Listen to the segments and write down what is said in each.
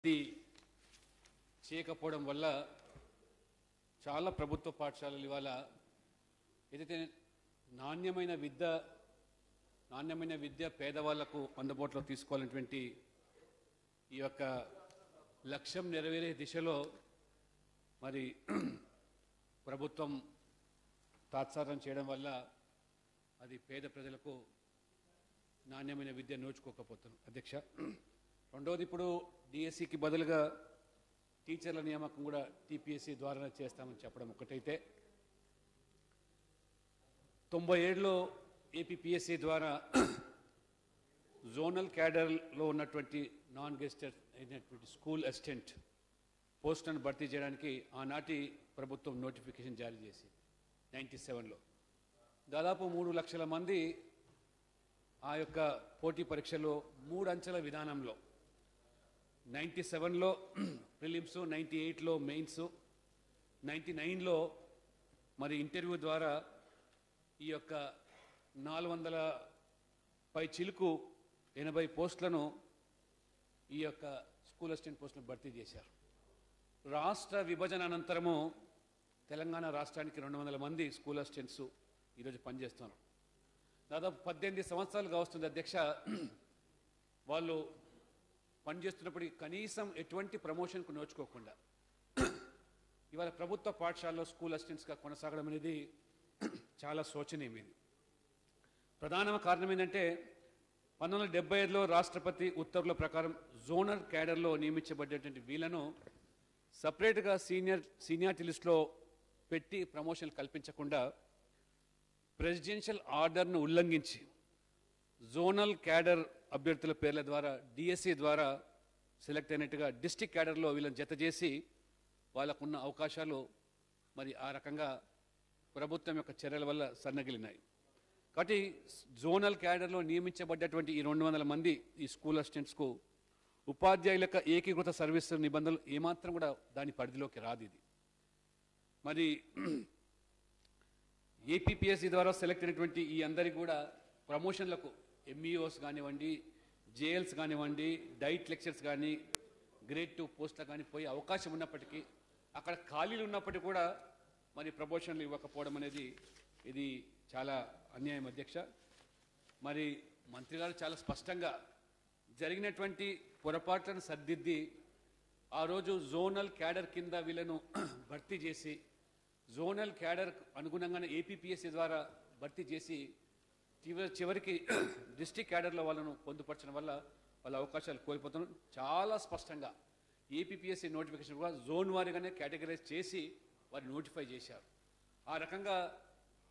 ఇది చేయకపోవడం వల్ల చాలా ప్రభుత్వ పాఠశాలలు ఇవాళ ఏదైతే నాణ్యమైన విద్య పేదవాళ్లకు అందుబాటులో తీసుకోవాలనేటువంటి ఈ యొక్క లక్ష్యం నెరవేరే దిశలో మరి ప్రభుత్వం తాత్సారం చేయడం వల్ల అది పేద ప్రజలకు నాణ్యమైన విద్య నోచుకోకపోతుంది అధ్యక్ష. రెండవది, ఇప్పుడు డిఎస్సికి బదులుగా టీచర్ల నియామకం కూడా టీపీఎస్సీ ద్వారా చేస్తామని చెప్పడం ఒకటైతే, 97లో ఏపీపీఎస్సీ ద్వారా జోనల్ క్యాడర్లో ఉన్నటువంటి నాన్ గెస్టెడ్ అయినటువంటి స్కూల్ అసిస్టెంట్ పోస్టులను భర్తీ చేయడానికి ఆనాటి ప్రభుత్వం నోటిఫికేషన్ జారీ చేసింది 97లో. దాదాపు 3 లక్షల మంది ఆ యొక్క పోటీ పరీక్షలో 3 అంచెల విధానంలో 97లో ప్రిలిమ్స్, 98లో మెయిన్స్, 99లో మరి ఇంటర్వ్యూ ద్వారా ఈ యొక్క 400 పై చిలుకు 80 పోస్టులను ఈ యొక్క స్కూల్ అసిస్టెంట్ పోస్టులను భర్తీ చేశారు. రాష్ట్ర విభజన అనంతరము తెలంగాణ రాష్ట్రానికి 200 మంది స్కూల్ అసిస్టెంట్స్ ఈరోజు పనిచేస్తున్నారు. దాదాపు 18 సంవత్సరాలుగా వస్తుంది అధ్యక్ష. వాళ్ళు పనిచేస్తున్నప్పటికీ కనీసం ఎటువంటి ప్రమోషన్కు నోచుకోకుండా ఇవాళ ప్రభుత్వ పాఠశాలలో స్కూల్ అసిస్టెంట్స్గా కొనసాగడం అనేది చాలా శోచనీయం. ఇది ప్రధాన కారణం ఏంటంటే 1975లో రాష్ట్రపతి ఉత్తర్వుల ప్రకారం జోనల్ క్యాడర్లో నియమించబడేటువంటి వీళ్ళను సపరేట్గా సీనియారిటీ లిస్టులో పెట్టి ప్రమోషన్లు కల్పించకుండా ప్రెసిడెన్షియల్ ఆర్డర్ను ఉల్లంఘించి జోనల్ క్యాడర్ అభ్యర్థుల పేర్ల ద్వారా డిఎస్సి ద్వారా సెలెక్ట్ అయినట్టుగా డిస్ట్రిక్ట్ క్యాడర్లో వీళ్ళని జత చేసి వాళ్ళకున్న అవకాశాలు మరి ఆ రకంగా ప్రభుత్వం యొక్క చర్యల వల్ల సన్నగిలినాయి. కాబట్టి జోనల్ క్యాడర్లో నియమించబడ్డటువంటి ఈ 200 మంది ఈ స్కూల్ అసిస్టెంట్స్కు ఉపాధ్యాయుల ఏకీకృత సర్వీస్ నిబంధనలు ఏమాత్రం కూడా దాని పరిధిలోకి రాదు. ఇది మరి ఏపీపీఎస్సీ ద్వారా సెలెక్ట్ అయినటువంటి ఈ అందరికీ కూడా ప్రమోషన్లకు ఎంఈఓస్ కానివ్వండి, జేఎల్స్ కానివ్వండి, డైట్ లెక్చర్స్ కానీ, గ్రేడ్ 2 పోస్టులకు కానీ పోయే అవకాశం ఉన్నప్పటికీ అక్కడ ఖాళీలు ఉన్నప్పటికీ కూడా మరి ప్రమోషన్లు ఇవ్వకపోవడం అనేది ఇది చాలా అన్యాయం అధ్యక్ష. మరి మంత్రి గారు చాలా స్పష్టంగా జరిగినటువంటి పొరపాట్లను సర్దిద్ది ఆ రోజు జోనల్ క్యాడర్ కింద వీళ్ళను భర్తీ చేసి జోనల్ క్యాడర్ అనుగుణంగానే ఏపీపీఎస్సీ ద్వారా భర్తీ చేసి చివరికి డిస్ట్రిక్ట్ క్యాడర్లో వాళ్ళను పొందుపరచడం వల్ల వాళ్ళ అవకాశాలు కోల్పోతున్నారు. చాలా స్పష్టంగా ఏపీపీఎస్సీ నోటిఫికేషన్ కూడా జోన్ వారీగానే కేటగరైజ్ చేసి వారు నోటిఫై చేశారు. ఆ రకంగా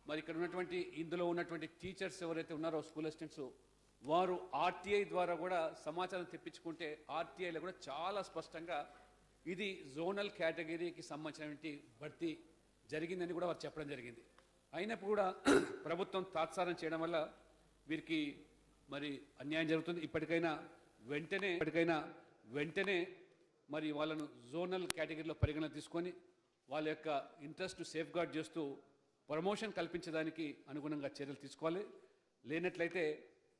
మరి ఇక్కడ ఉన్నటువంటి ఇందులో ఉన్నటువంటి టీచర్స్ ఎవరైతే ఉన్నారో స్కూల్ అసిస్టెంట్స్ వారు ఆర్టీఐ ద్వారా కూడా సమాచారం తెప్పించుకుంటే ఆర్టీఐలో కూడా చాలా స్పష్టంగా ఇది జోనల్ కేటగిరీకి సంబంధించినటువంటి భర్తీ జరిగిందని కూడా వారు చెప్పడం జరిగింది. అయినప్పుడు కూడా ప్రభుత్వం తాత్సారం చేయడం వల్ల వీరికి మరి అన్యాయం జరుగుతుంది. ఇప్పటికైనా వెంటనే మరి వాళ్ళను జోనల్ కేటగిరీలో పరిగణన తీసుకొని వాళ్ళ యొక్క ఇంట్రెస్ట్ సేఫ్ గార్డ్ చేస్తూ ప్రమోషన్ కల్పించడానికి అనుగుణంగా చర్యలు తీసుకోవాలి. లేనట్లయితే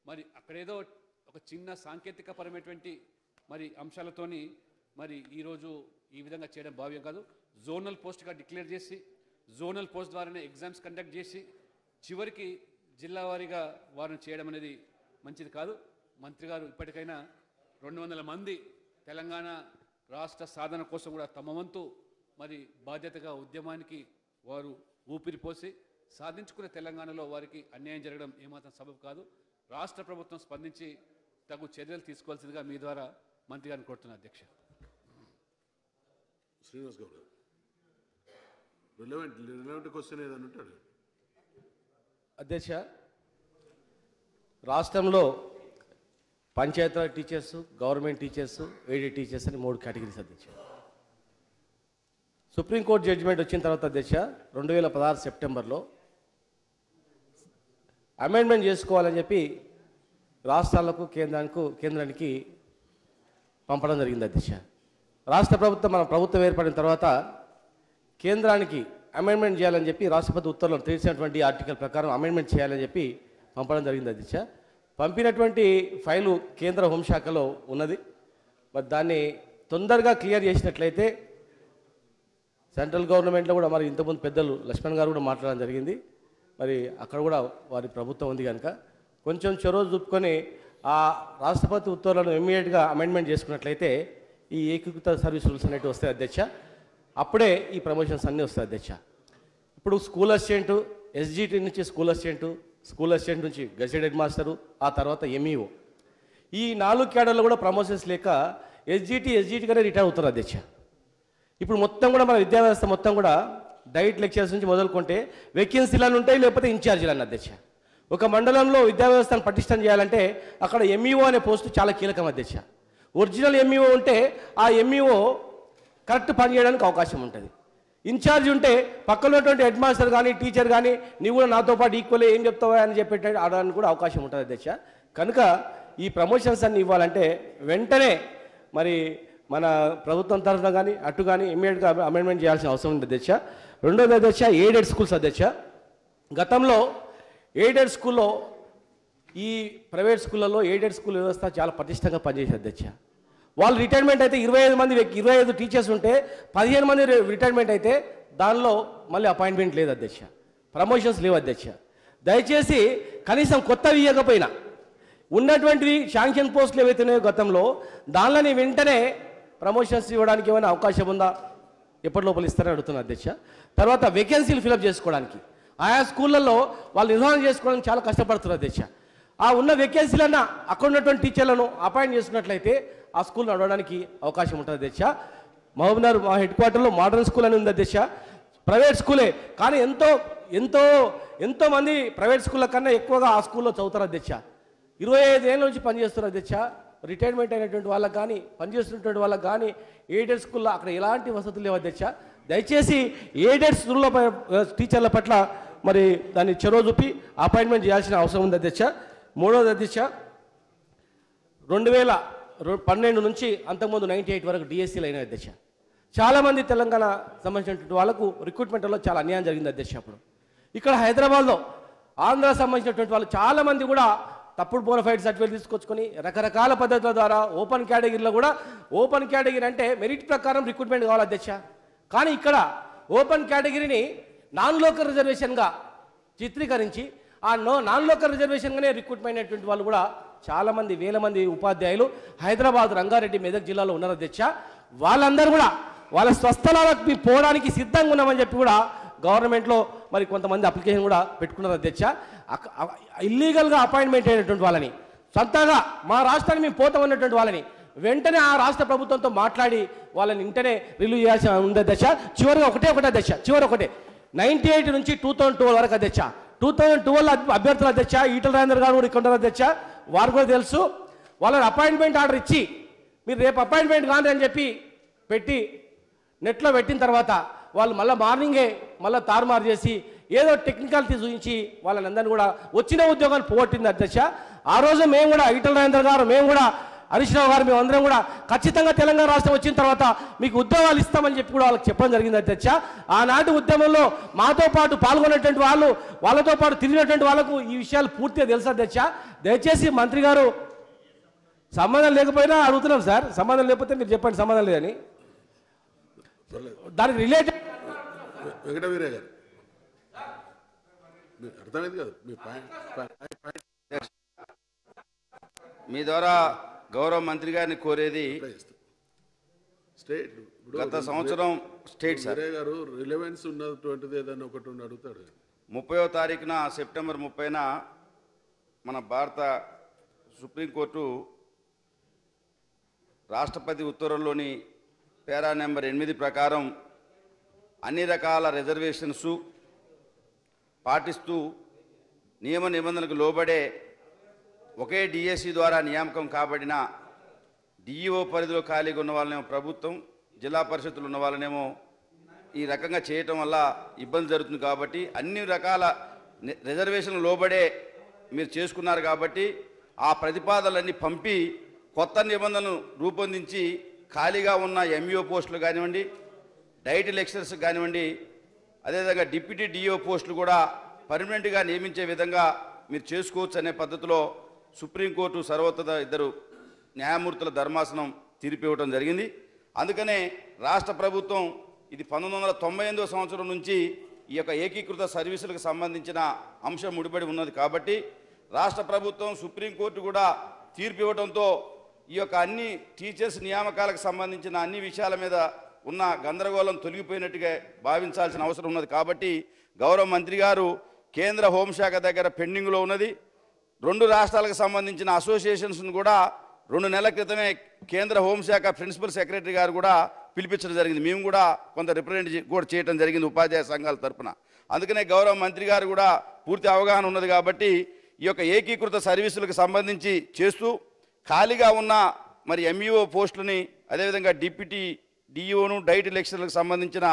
మరి అక్కడేదో ఒక చిన్న సాంకేతిక పరమైనటువంటి మరి అంశాలతోని మరి ఈరోజు ఈ విధంగా చేయడం భావ్యం కాదు. జోనల్ పోస్ట్గా డిక్లేర్ చేసి జోనల్ పోస్ట్ ద్వారానే ఎగ్జామ్స్ కండక్ట్ చేసి చివరికి జిల్లా వారీగా వారిని చేయడం అనేది మంచిది కాదు. మంత్రి గారు ఇప్పటికైనా 200 మంది తెలంగాణ రాష్ట్ర సాధన కోసం కూడా తమ వంతు మరి బాధ్యతగా ఉద్యమానికి వారు ఊపిరిపోసి సాధించుకునే తెలంగాణలో వారికి అన్యాయం జరగడం ఏమాత్రం సబబు కాదు. రాష్ట్ర ప్రభుత్వం స్పందించి తగు చర్యలు తీసుకోవాల్సిందిగా మీ ద్వారా మంత్రి గారిని కోరుతున్నా అధ్యక్ష. శ్రీనివాస్ గౌడ్ రిలవెంట్ క్వశ్చన్ ఏదని ఉంటాడు అధ్యక్ష. రాష్ట్రంలో Panchayati Raj teachers, government teachers, aided teachers అని 3 కేటగిరీస్ అధ్యక్ష. సుప్రీంకోర్టు జడ్జిమెంట్ వచ్చిన తర్వాత అధ్యక్ష 2016 సెప్టెంబర్లో అమెండ్మెంట్ చేసుకోవాలని చెప్పి రాష్ట్రాలకు కేంద్రానికి పంపడం జరిగింది అధ్యక్ష. రాష్ట్ర ప్రభుత్వం మన ప్రభుత్వం ఏర్పడిన తర్వాత కేంద్రానికి అమెండ్మెంట్ చేయాలని చెప్పి రాష్ట్రపతి ఉత్తర్వులు తెలిసినటువంటి ఆర్టికల్ ప్రకారం అమెండ్మెంట్ చేయాలని చెప్పి పంపడం జరిగింది అధ్యక్ష. పంపినటువంటి ఫైలు కేంద్ర హోంశాఖలో ఉన్నది. మరి దాన్ని తొందరగా క్లియర్ చేసినట్లయితే సెంట్రల్ గవర్నమెంట్లో కూడా మరి ఇంతకుముందు పెద్దలు లక్ష్మణ్ గారు కూడా మాట్లాడడం జరిగింది. మరి అక్కడ కూడా వారి ప్రభుత్వం ఉంది కనుక కొంచెం చొరవ చూపుకొని ఆ రాష్ట్రపతి ఉత్తర్వులను ఇమ్మీడియట్గా అమెండ్మెంట్ చేసుకున్నట్లయితే ఈ ఏకీకృత సర్వీస్ రూల్స్ అనేవి వస్తాయి అధ్యక్ష. అప్పుడే ఈ ప్రమోషన్స్ అన్నీ వస్తాయి అధ్యక్ష. ఇప్పుడు స్కూల్ అసిస్టెంటు, ఎస్జిటి నుంచి స్కూల్ అసిస్టెంట్ నుంచి గెజెట్ హెడ్ మాస్టరు, ఆ తర్వాత ఎంఈఓ, ఈ 4 క్యాడర్లు కూడా ప్రమోషన్స్ లేక ఎస్జిటిగానే రిటైర్ అవుతారు అధ్యక్ష. ఇప్పుడు మొత్తం కూడా మన విద్యా వ్యవస్థ మొత్తం కూడా డైట్ లెక్చర్స్ నుంచి మొదలుకుంటే వేకెన్సీలను ఉంటాయి, లేకపోతే ఇన్ఛార్జీలను అధ్యక్ష. ఒక మండలంలో విద్యా వ్యవస్థను పటిష్టం చేయాలంటే అక్కడ ఎంఈఓ అనే పోస్టు చాలా కీలకం అధ్యక్ష. ఒరిజినల్ ఎంఈఓ ఉంటే ఆ ఎంఈఓ కరెక్ట్ పనిచేయడానికి అవకాశం ఉంటుంది. ఇన్ఛార్జ్ ఉంటే పక్కన ఉన్నటువంటి హెడ్ మాస్టర్ కానీ టీచర్ కానీ నీవు కూడా నాతో పాటు ఈక్వల్ ఏం చెప్తావా అని చెప్పేట ఆడడానికి కూడా అవకాశం ఉంటుంది అధ్యక్ష. కనుక ఈ ప్రమోషన్స్ అన్ని ఇవ్వాలంటే వెంటనే మరి మన ప్రభుత్వం తరఫున కానీ అటు కానీ ఇమ్మీడియట్గా అమెండ్మెంట్ చేయాల్సిన అవసరం ఉంది అధ్యక్ష. రెండోది అధ్యక్ష, ఎయిడెడ్ స్కూల్స్ అధ్యక్ష. గతంలో ఎయిడెడ్ స్కూల్లో ఈ ప్రైవేట్ స్కూళ్ళలో ఎయిడెడ్ స్కూల్ వ్యవస్థ చాలా పటిష్టంగా పనిచేసే అధ్యక్ష. వాళ్ళు రిటైర్మెంట్ అయితే 25 టీచర్స్ ఉంటే 15 మంది రిటైర్మెంట్ అయితే దానిలో మళ్ళీ అపాయింట్మెంట్ లేదు అధ్యక్ష, ప్రమోషన్స్ లేవు అధ్యక్ష. దయచేసి కనీసం కొత్తవి ఇవ్వకపోయినా ఉన్నటువంటివి శాంక్షన్ పోస్టులు ఏవైతే ఉన్నాయో గతంలో దానిలోని వెంటనే ప్రమోషన్స్ ఇవ్వడానికి ఏమైనా అవకాశం ఉందా, ఎప్పటి లోపల ఇస్తారని అడుగుతున్నా అధ్యక్ష. తర్వాత వేకెన్సీలు ఫిలప్ చేసుకోవడానికి ఆయా స్కూళ్ళల్లో వాళ్ళు నిర్వహణ చేసుకోవడానికి చాలా కష్టపడుతున్నారు అధ్యక్ష. ఆ ఉన్న వేకెన్సీలన్నా అక్కడ ఉన్నటువంటి టీచర్లను అపాయింట్ చేసుకున్నట్లయితే ఆ స్కూల్ నడవడానికి అవకాశం ఉంటుంది అధ్యక్ష. మహబూబ్నగర్ మా హెడ్ క్వార్టర్లో మోడర్న్ స్కూల్ అని ఉంది అధ్యక్ష. ప్రైవేట్ స్కూలే కానీ ఎంతో మంది ప్రైవేట్ స్కూళ్ళ కన్నా ఎక్కువగా ఆ స్కూల్లో చదువుతారు అధ్యక్ష. 25 ఏళ్ళ నుంచి పనిచేస్తున్నారు అధ్యక్ష. రిటైర్మెంట్ అయినటువంటి వాళ్ళకి కానీ పనిచేస్తున్నటువంటి వాళ్ళకి కానీ ఎయిడెడ్ స్కూల్లో అక్కడ ఎలాంటి వసతులు లేవు అధ్యక్ష. దయచేసి ఎయిడెడ్ స్కూల్లో టీచర్ల పట్ల మరి దాన్ని చొరవ చూపి అపాయింట్మెంట్ చేయాల్సిన అవసరం ఉంది అధ్యక్ష. మూడవది అధ్యక్ష, 2012 నుంచి అంతకుముందు 98 వరకు డిఎస్సీలు అయినాయి అధ్యక్ష. చాలామంది తెలంగాణ సంబంధించినటువంటి వాళ్ళకు రిక్రూట్మెంట్లో చాలా అన్యాయం జరిగింది అధ్యక్ష. అప్పుడు ఇక్కడ హైదరాబాద్లో ఆంధ్ర సంబంధించినటువంటి వాళ్ళు చాలామంది కూడా తప్పుడు బోనఫైడ్ సర్టిఫికేట్ తీసుకొచ్చుకొని రకరకాల పద్ధతుల ద్వారా ఓపెన్ కేటగిరీలో కూడా, ఓపెన్ కేటగిరీ అంటే మెరిట్ ప్రకారం రిక్రూట్మెంట్ కావాలి అధ్యక్ష. కానీ ఇక్కడ ఓపెన్ కేటగిరీని నాన్ లోకల్ రిజర్వేషన్గా చిత్రీకరించి ఆ నాన్ లోకల్ రిజర్వేషన్గానే రిక్రూట్మెంట్ అయినటువంటి వాళ్ళు కూడా చాలామంది, వేల మంది ఉపాధ్యాయులు హైదరాబాద్, రంగారెడ్డి, మెదక్ జిల్లాలో ఉన్నారు అధ్యక్ష. వాళ్ళందరూ కూడా వాళ్ళ స్వస్థలాలకు పోవడానికి సిద్ధంగా ఉన్నామని చెప్పి కూడా గవర్నమెంట్లో మరి కొంతమంది అప్లికేషన్ కూడా పెట్టుకున్నారు అధ్యక్ష. ఇల్లీగల్గా అపాయింట్మెంట్ అయినటువంటి వాళ్ళని, సొంతంగా మా రాష్ట్రానికి మేము పోతామన్నటువంటి వాళ్ళని వెంటనే ఆ రాష్ట్ర ప్రభుత్వంతో మాట్లాడి వాళ్ళని వెంటనే రిలీవ్ చేయాల్సిన ఉంది అధ్యక్ష. చివరిగా ఒకటే అధ్యక్ష, 98 నుంచి 2012 వరకు అధ్యక్ష. 2012 అభ్యర్థుల అధ్యక్ష ఈటల రాజేందర్ గారు కూడా ఇక్కడ ఉన్నారు అధ్యక్ష. వారు కూడా తెలుసు. వాళ్ళని అపాయింట్మెంట్ ఆర్డర్ ఇచ్చి మీరు రేపు అపాయింట్మెంట్ కాదు అని చెప్పి పెట్టి నెట్లో పెట్టిన తర్వాత వాళ్ళు మళ్ళీ మార్నింగే మళ్ళీ తారుమారు చేసి ఏదో టెక్నికాలిటీ చూపించి వాళ్ళని అందరినీ కూడా వచ్చిన ఉద్యోగాలు పోగొట్టింది అధ్యక్ష. ఆ రోజు మేము కూడా ఈటల రాజేందర్ గారు, మేము కూడా హరీష్ రావు గారు, మేము అందరం కూడా ఖచ్చితంగా తెలంగాణ రాష్ట్రం వచ్చిన తర్వాత మీకు ఉద్యోగాలు ఇస్తామని చెప్పి కూడా వాళ్ళకి చెప్పడం జరిగింది అధ్యక్ష. ఆనాటి ఉద్యమంలో మాతో పాటు పాల్గొన్నటువంటి వాళ్ళు, వాళ్ళతో పాటు తిరిగినటువంటి వాళ్ళకు ఈ విషయాలు పూర్తిగా తెలుసు అధ్యక్ష. దయచేసి మంత్రి గారు, సంబంధం లేకపోయినా అడుగుతున్నాం సార్, సంబంధం లేకపోతే మీరు చెప్పండి సంబంధం లేదని. దానికి రిలేటెడ్ వెంకటవీరయ్య గారు అర్థమైంది కదా మీ పాయింట్. మీ ద్వారా గౌరవ మంత్రి గారిని కోరేది, స్టేట్ గత సంవత్సరం స్టేట్ సార్ గారు రిలవెన్స్ ఉన్నటువంటిది ఏదైనా ఒకటి అడుగుతాడు. 30వ తారీఖున సెప్టెంబర్ 30న మన భారత సుప్రీంకోర్టు రాష్ట్రపతి ఉత్తర్వుల్లోని పేరా నెంబర్ 8 ప్రకారం అన్ని రకాల రిజర్వేషన్స్ పాటిస్తూ నియమ నిబంధనలకు లోబడే ఒకే డిఎస్సి ద్వారా నియామకం కాబడిన డిఈఓ పరిధిలో ఖాళీగా ఉన్న వాళ్ళనేమో ప్రభుత్వం, జిల్లా పరిషత్తులు ఉన్న వాళ్ళనేమో ఈ రకంగా చేయటం వల్ల ఇబ్బంది జరుగుతుంది. కాబట్టి అన్ని రకాల రిజర్వేషన్లు లోబడే మీరు చేసుకున్నారు కాబట్టి ఆ ప్రతిపాదనలన్నీ పంపి కొత్త నిబంధనలు రూపొందించి ఖాళీగా ఉన్న ఎంఈఓ పోస్టులు కానివ్వండి, డైట్ లెక్చరర్స్ కానివ్వండి, అదేవిధంగా డిప్యూటీ డిఓ పోస్టులు కూడా పర్మనెంట్గా నియమించే విధంగా మీరు చేసుకోవచ్చు అనే పద్ధతిలో సుప్రీంకోర్టు సర్వోన్నత 2 న్యాయమూర్తుల ధర్మాసనం తీర్పు ఇవ్వడం జరిగింది. అందుకనే రాష్ట్ర ప్రభుత్వం ఇది 1998 సంవత్సరం నుంచి ఈ యొక్క ఏకీకృత సర్వీసులకు సంబంధించిన అంశం ముడిపడి ఉన్నది కాబట్టి రాష్ట్ర ప్రభుత్వం సుప్రీంకోర్టు కూడా తీర్పు ఇవ్వడంతో ఈ యొక్క అన్ని టీచర్స్ నియామకాలకు సంబంధించిన అన్ని విషయాల మీద ఉన్న గందరగోళం తొలగిపోయినట్టుగా భావించాల్సిన అవసరం ఉన్నది కాబట్టి గౌరవ మంత్రి గారు కేంద్ర హోంశాఖ దగ్గర పెండింగ్లో ఉన్నది 2 రాష్ట్రాలకు సంబంధించిన అసోసియేషన్స్ను కూడా 2 నెలల క్రితమే కేంద్ర హోంశాఖ ప్రిన్సిపల్ సెక్రటరీ గారు కూడా పిలిపించడం జరిగింది. మేము కూడా కొంత రిప్రజెంట్ కూడా చేయడం జరిగింది ఉపాధ్యాయ సంఘాల తరఫున. అందుకనే గౌరవ మంత్రి గారు కూడా పూర్తి అవగాహన ఉన్నది కాబట్టి ఈ యొక్క ఏకీకృత సర్వీసులకు సంబంధించి చేస్తూ ఖాళీగా ఉన్న మరి ఎంఈఓ పోస్టులని అదేవిధంగా డిప్యూటీ డిఈఓను డైట్ లెక్చరర్లకు సంబంధించిన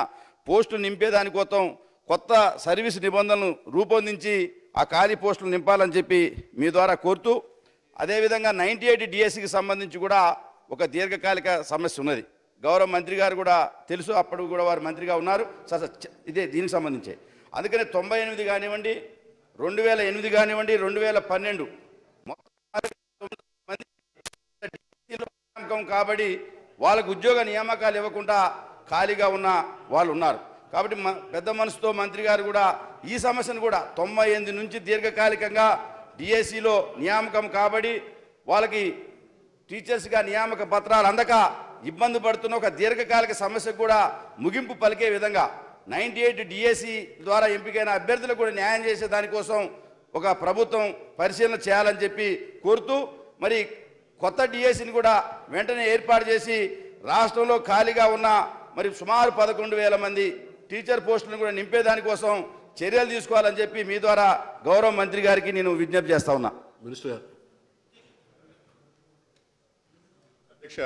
పోస్టులు నింపేదానికోసం కొత్త సర్వీస్ నిబంధనలు రూపొందించి ఆ ఖాళీ పోస్టులు నింపాలని చెప్పి మీ ద్వారా కోరుతూ అదేవిధంగా 98 డిఎస్సికి సంబంధించి కూడా ఒక దీర్ఘకాలిక సమస్య ఉన్నది. గౌరవ మంత్రి గారు కూడా తెలుసు, అప్పుడు కూడా వారు మంత్రిగా ఉన్నారు. ఇదే దీనికి సంబంధించి అందుకనే 98 కానివ్వండి, 2008 కానివ్వండి, 2012 మొత్తం కాబట్టి వాళ్ళకు ఉద్యోగ నియామకాలు ఇవ్వకుండా ఖాళీగా ఉన్న వాళ్ళు ఉన్నారు. కాబట్టి పెద్ద మనసుతో మంత్రి గారు కూడా ఈ సమస్యను కూడా 98 నుంచి దీర్ఘకాలికంగా డిఎస్సిలో నియామకం కాబట్టి వాళ్ళకి టీచర్స్గా నియామక పత్రాలు అందక ఇబ్బంది పడుతున్న ఒక దీర్ఘకాలిక సమస్యకు కూడా ముగింపు పలికే విధంగా 98 డిఎస్సి ద్వారా ఎంపికైన అభ్యర్థులకు కూడా న్యాయం చేసే దానికోసం ఒక ప్రభుత్వం పరిశీలన చేయాలని చెప్పి కోరుతూ మరి కొత్త డిఎస్సిని కూడా వెంటనే ఏర్పాటు చేసి రాష్ట్రంలో ఖాళీగా ఉన్న మరి సుమారు 11,000 మంది టీచర్ పోస్టులను కూడా నింపేదానికోసం చర్యలు తీసుకోవాలని చెప్పి మీ ద్వారా గౌరవ మంత్రి గారికి నేను విజ్ఞప్తి చేస్తా ఉన్నా. మినిస్టర్ గారు. అధ్యక్ష,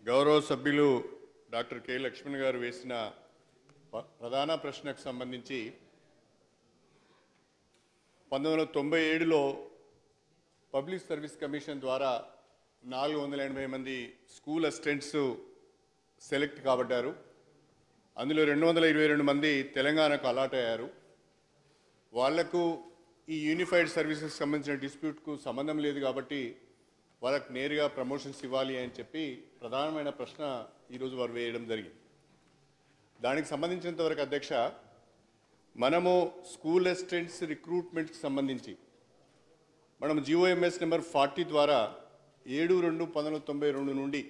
గౌరవ సభ్యులు డాక్టర్ కె లక్ష్మణ్ గారు వేసిన ప్రధాన ప్రశ్నకు సంబంధించి 1997లో పబ్లిక్ సర్వీస్ కమిషన్ ద్వారా 480 మంది స్కూల్ అసిస్టెంట్స్ సెలెక్ట్ కాబడ్డారు. అందులో 222 మంది తెలంగాణకు అలాట్ అయ్యారు. వాళ్లకు ఈ యూనిఫైడ్ సర్వీసెస్ సంబంధించిన డిస్ప్యూట్కు సంబంధం లేదు కాబట్టి వాళ్ళకు నేరుగా ప్రమోషన్స్ ఇవ్వాలి అని చెప్పి ప్రధానమైన ప్రశ్న ఈరోజు వారు వేయడం జరిగింది. దానికి సంబంధించినంతవరకు అధ్యక్ష, మనము స్కూల్ అసిస్టెంట్స్ రిక్రూట్మెంట్కి సంబంధించి మనం జిఓఎంఎస్ నెంబర్ 40 ద్వారా 7/2/1992 నుండి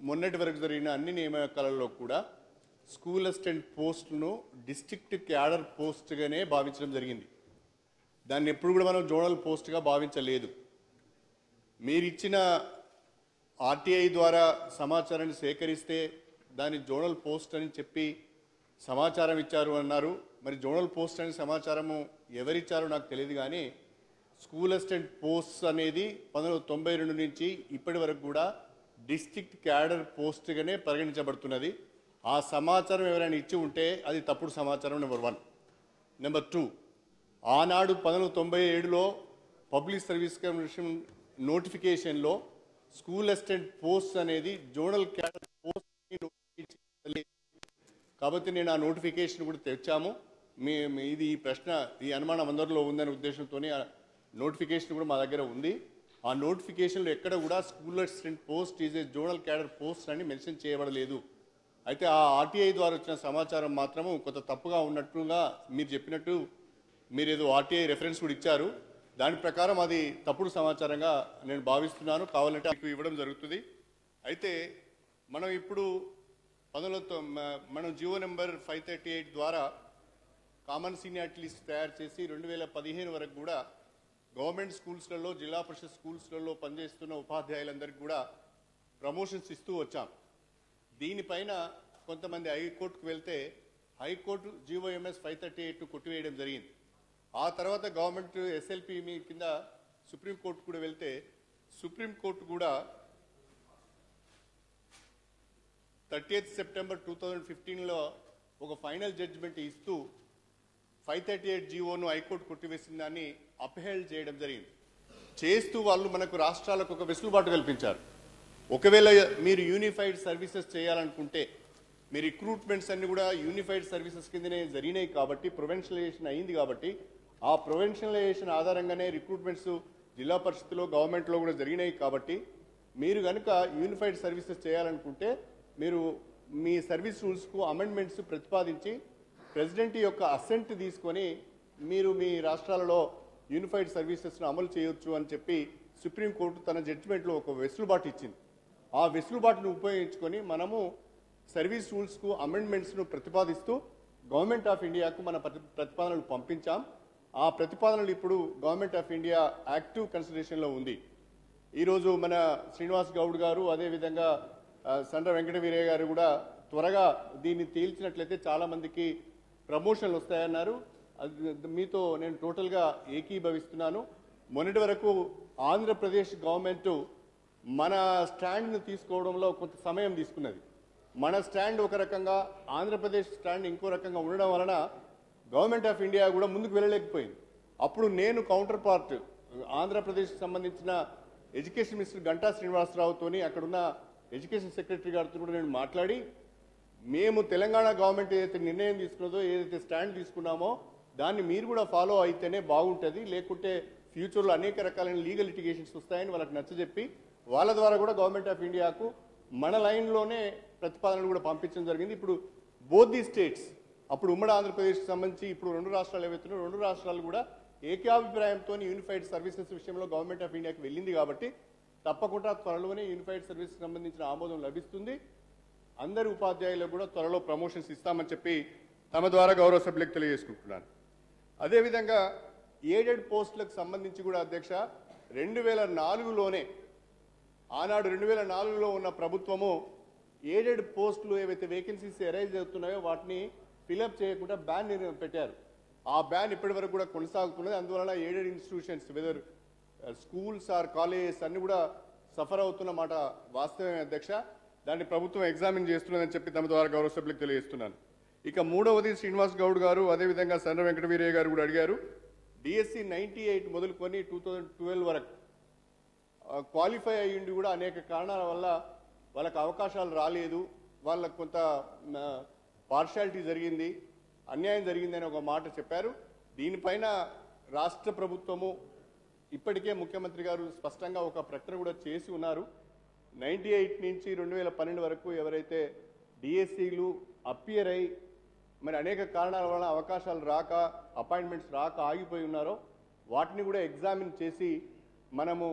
మొన్నటి వరకు జరిగిన అన్ని నియామకాలలో కూడా స్కూల్ అసిస్టెంట్ పోస్టులను డిస్ట్రిక్ట్ క్యాడర్ పోస్ట్గానే భావించడం జరిగింది. దాన్ని ఎప్పుడు కూడా మనం జోనల్ పోస్ట్గా భావించలేదు. మీరిచ్చిన ఆర్టీఐ ద్వారా సమాచారాన్ని సేకరిస్తే దాన్ని జోనల్ పోస్ట్ అని చెప్పి సమాచారం ఇచ్చారు అన్నారు. మరి జోనల్ పోస్ట్ అనే సమాచారము ఎవరిచ్చారో నాకు తెలియదు, కానీ స్కూల్ అసిస్టెంట్ పోస్ట్ అనేది 1992 నుంచి ఇప్పటి వరకు కూడా డిస్ట్రిక్ట్ క్యాడర్ పోస్ట్గానే పరిగణించబడుతున్నది. ఆ సమాచారం ఎవరైనా ఇచ్చి ఉంటే అది తప్పుడు సమాచారం. నెంబర్ 1. నెంబర్ 2, ఆనాడు 1997లో పబ్లిక్ సర్వీస్ కమిషన్ నోటిఫికేషన్లో స్కూల్ అసిస్టెంట్ పోస్ట్ అనేది జోనల్ క్యాడర్ పోస్ట్ కాబట్టి నేను ఆ నోటిఫికేషన్ కూడా తెచ్చాము. ఇది ఈ ప్రశ్న, ఈ అనుమానం అందరిలో ఉందనే ఉద్దేశంతో ఆ నోటిఫికేషన్ కూడా మా దగ్గర ఉంది. ఆ నోటిఫికేషన్లో ఎక్కడ కూడా school assistant post is a zonal cadre post అని మెన్షన్ చేయబడలేదు. అయితే ఆ ఆర్టీఐ ద్వారా వచ్చిన సమాచారం మాత్రము కొంత తప్పుగా ఉన్నట్లుగా మీరు చెప్పినట్టు మీరు ఏదో ఆర్టీఐ రెఫరెన్స్ కూడా ఇచ్చారు. దాని ప్రకారం అది తప్పుడు సమాచారంగా నేను భావిస్తున్నాను. కావాలంటే మీకు ఇవ్వడం జరుగుతుంది. అయితే మనం ఇప్పుడు మనం జియో నెంబర్ 538 ద్వారా కామన్ సీనియారిటీ లిస్ట్ తయారు చేసి 2015 వరకు కూడా గవర్నమెంట్ స్కూల్స్లలో, జిల్లా పరిషత్ స్కూల్స్లలో పనిచేస్తున్న ఉపాధ్యాయులందరికీ కూడా ప్రమోషన్స్ ఇస్తూ వచ్చాం. దీనిపైన కొంతమంది హైకోర్టుకు వెళ్తే హైకోర్టు జిఓఎంఎస్ 538 కొట్టివేయడం జరిగింది. ఆ తర్వాత గవర్నమెంట్ ఎస్ఎల్పి కింద సుప్రీంకోర్టు కూడా వెళ్తే సుప్రీంకోర్టు కూడా 30th సెప్టెంబర్ 2015లో ఒక ఫైనల్ జడ్జిమెంట్ ఇస్తూ 538 జిఓను హైకోర్టు కొట్టివేసిన దాన్ని అప్హెల్డ్ చేయడం జరిగింది. చేస్తూ వాళ్ళు మనకు రాష్ట్రాలకు ఒక వెసులుబాటు కల్పించారు. ఒకవేళ మీరు యూనిఫైడ్ సర్వీసెస్ చేయాలనుకుంటే మీ రిక్రూట్మెంట్స్ అన్ని కూడా యూనిఫైడ్ సర్వీసెస్ కిందనే జరిగినాయి కాబట్టి, ప్రొవెన్షనలైజేషన్ అయింది కాబట్టి, ఆ ప్రొవెన్షనలైజేషన్ ఆధారంగానే రిక్రూట్మెంట్స్ జిల్లా పరిషత్లో, గవర్నమెంట్లో కూడా జరిగినాయి కాబట్టి మీరు కనుక యూనిఫైడ్ సర్వీసెస్ చేయాలనుకుంటే మీరు మీ సర్వీస్ రూల్స్కు అమెండ్మెంట్స్ ప్రతిపాదించి ప్రెసిడెంట్ యొక్క అసెంట్ తీసుకొని మీరు మీ రాష్ట్రాలలో యూనిఫైడ్ సర్వీసెస్ను అమలు చేయొచ్చు అని చెప్పి సుప్రీంకోర్టు తన జడ్జిమెంట్లో ఒక వెసులుబాటు ఇచ్చింది. ఆ వెసులుబాటును ఉపయోగించుకొని మనము సర్వీస్ రూల్స్కు అమెండ్మెంట్స్ను ప్రతిపాదిస్తూ గవర్నమెంట్ ఆఫ్ ఇండియాకు మన ప్రతిపాదనలు పంపించాం. ఆ ప్రతిపాదనలు ఇప్పుడు గవర్నమెంట్ ఆఫ్ ఇండియా యాక్టివ్ కన్సిడరేషన్లో ఉంది. ఈరోజు మన శ్రీనివాస్ గౌడ్ గారు అదేవిధంగా సండ్ర వెంకట వీరయ్య గారు కూడా త్వరగా దీన్ని తేల్చినట్లయితే చాలామందికి ప్రమోషన్లు వస్తాయన్నారు. మీతో నేను టోటల్గా ఏకీభవిస్తున్నాను. మొన్నటి వరకు ఆంధ్రప్రదేశ్ గవర్నమెంట్ మన స్టాండ్ను తీసుకోవడంలో కొంత సమయం తీసుకున్నది. మన స్టాండ్ ఒక రకంగా, ఆంధ్రప్రదేశ్ స్టాండ్ ఇంకో రకంగా ఉండడం వలన గవర్నమెంట్ ఆఫ్ ఇండియా కూడా ముందుకు వెళ్ళలేకపోయింది. అప్పుడు నేను కౌంటర్ పార్ట్ ఆంధ్రప్రదేశ్కి సంబంధించిన ఎడ్యుకేషన్ మినిస్టర్ గంటా శ్రీనివాసరావుతోని అక్కడున్న ఎడ్యుకేషన్ సెక్రటరీ గారితో కూడా నేను మాట్లాడి మేము తెలంగాణ గవర్నమెంట్ ఏదైతే నిర్ణయం తీసుకున్నదో, ఏదైతే స్టాండ్ తీసుకున్నామో దాన్ని మీరు కూడా ఫాలో అయితేనే బాగుంటుంది, లేకుంటే ఫ్యూచర్లో అనేక రకాలైన లీగల్ లిటిగేషన్స్ వస్తాయని వాళ్ళకి నచ్చజెప్పి వాళ్ళ ద్వారా కూడా గవర్నమెంట్ ఆఫ్ ఇండియాకు మన లైన్లోనే ప్రతిపాదనలు కూడా పంపించడం జరిగింది. ఇప్పుడు బోత్ ది స్టేట్స్, అప్పుడు ఉమ్మడి ఆంధ్రప్రదేశ్కి సంబంధించి ఇప్పుడు 2 రాష్ట్రాలు ఏవైతున్నాయో 2 రాష్ట్రాలు కూడా ఏకాభిప్రాయంతో యూనిఫైడ్ సర్వీసెస్ విషయంలో గవర్నమెంట్ ఆఫ్ ఇండియాకి వెళ్ళింది కాబట్టి తప్పకుండా త్వరలోనే యూనిఫైడ్ సర్వీసెస్ సంబంధించిన ఆమోదం లభిస్తుంది. అందరి ఉపాధ్యాయులకు కూడా త్వరలో ప్రమోషన్స్ ఇస్తామని చెప్పి తమ ద్వారా గౌరవ సభ్యులకు తెలియజేసుకుంటున్నాను. అదేవిధంగా ఎయిడెడ్ పోస్టులకు సంబంధించి కూడా అధ్యక్ష 2004లోనే ఆనాడు 2004లో ఉన్న ప్రభుత్వము ఎయిడెడ్ పోస్టులు ఏవైతే వేకెన్సీస్ అరైజ్ అవుతున్నాయో వాటిని ఫిలప్ చేయకుండా బ్యాన్ పెట్టారు. ఆ బ్యాన్ ఇప్పటి వరకు కూడా కొనసాగుతున్నది. అందువలన aided institutions whether schools or colleges అన్ని కూడా సఫర్ అవుతున్న మాట వాస్తవమే అధ్యక్ష. దాన్ని ప్రభుత్వం ఎగ్జామిన్ చేస్తున్నదని చెప్పి తమ ద్వారా గౌరవ సభ్యులకు తెలియజేస్తున్నాను. ఇక మూడవది శ్రీనివాస్ గౌడ్ గారు అదేవిధంగా సండ్ర వెంకట వీరయ్య గారు కూడా అడిగారు. డిఎస్సి 98 మొదలుకొని 2012 వరకు క్వాలిఫై అయ్యిండి కూడా అనేక కారణాల వల్ల వాళ్ళకి అవకాశాలు రాలేదు, వాళ్ళకు కొంత పార్షాలిటీ జరిగింది, అన్యాయం జరిగిందని ఒక మాట చెప్పారు. దీనిపైన రాష్ట్ర ప్రభుత్వము ఇప్పటికే ముఖ్యమంత్రి గారు స్పష్టంగా ఒక ప్రకటన కూడా చేసి ఉన్నారు. 98 నుంచి 2012 వరకు ఎవరైతే డిఎస్సీలు అపియర్ అయి మరి అనేక కారణాల వలన అవకాశాలు రాక, అపాయింట్మెంట్స్ రాక ఆగిపోయి ఉన్నారో వాటిని కూడా ఎగ్జామిన్ చేసి మనము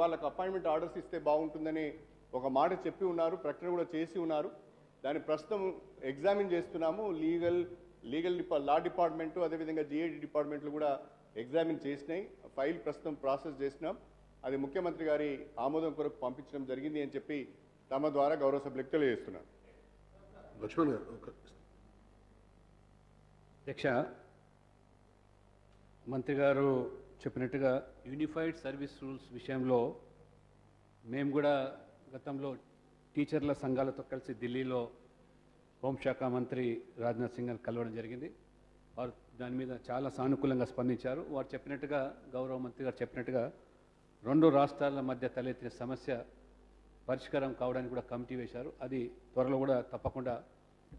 వాళ్ళకు అపాయింట్మెంట్ ఆర్డర్స్ ఇస్తే బాగుంటుందని ఒక మాట చెప్పి ఉన్నారు, ప్రకటన కూడా చేసి ఉన్నారు. దాన్ని ప్రస్తుతం ఎగ్జామిన్ చేస్తున్నాము. లా డిపార్ట్మెంటు అదేవిధంగా జిఐడి డిపార్ట్మెంట్లు కూడా ఎగ్జామిన్ చేసినాయి. ఫైల్ ప్రస్తుతం ప్రాసెస్ చేసినాం. అది ముఖ్యమంత్రి గారి ఆమోదం కొరకు పంపించడం జరిగింది అని చెప్పి తమ ద్వారా గౌరవ సభ్యులకు తెలియజేస్తున్నాను. లక్ష్మణ్ గారు అధ్యక్ష, మంత్రి గారు చెప్పినట్టుగా యూనిఫైడ్ సర్వీస్ రూల్స్ విషయంలో మేము కూడా గతంలో టీచర్ల సంఘాలతో కలిసి ఢిల్లీలో హోంశాఖ మంత్రి రాజ్నాథ్ సింగ్ గారిని కలవడం జరిగింది. వారు దాని మీద చాలా సానుకూలంగా స్పందించారు. వారు చెప్పినట్టుగా, గౌరవ మంత్రి గారు చెప్పినట్టుగా 2 రాష్ట్రాల మధ్య తలెత్తిన సమస్య పరిష్కారం కావడానికి కూడా కమిటీ వేశారు. అది త్వరలో కూడా తప్పకుండా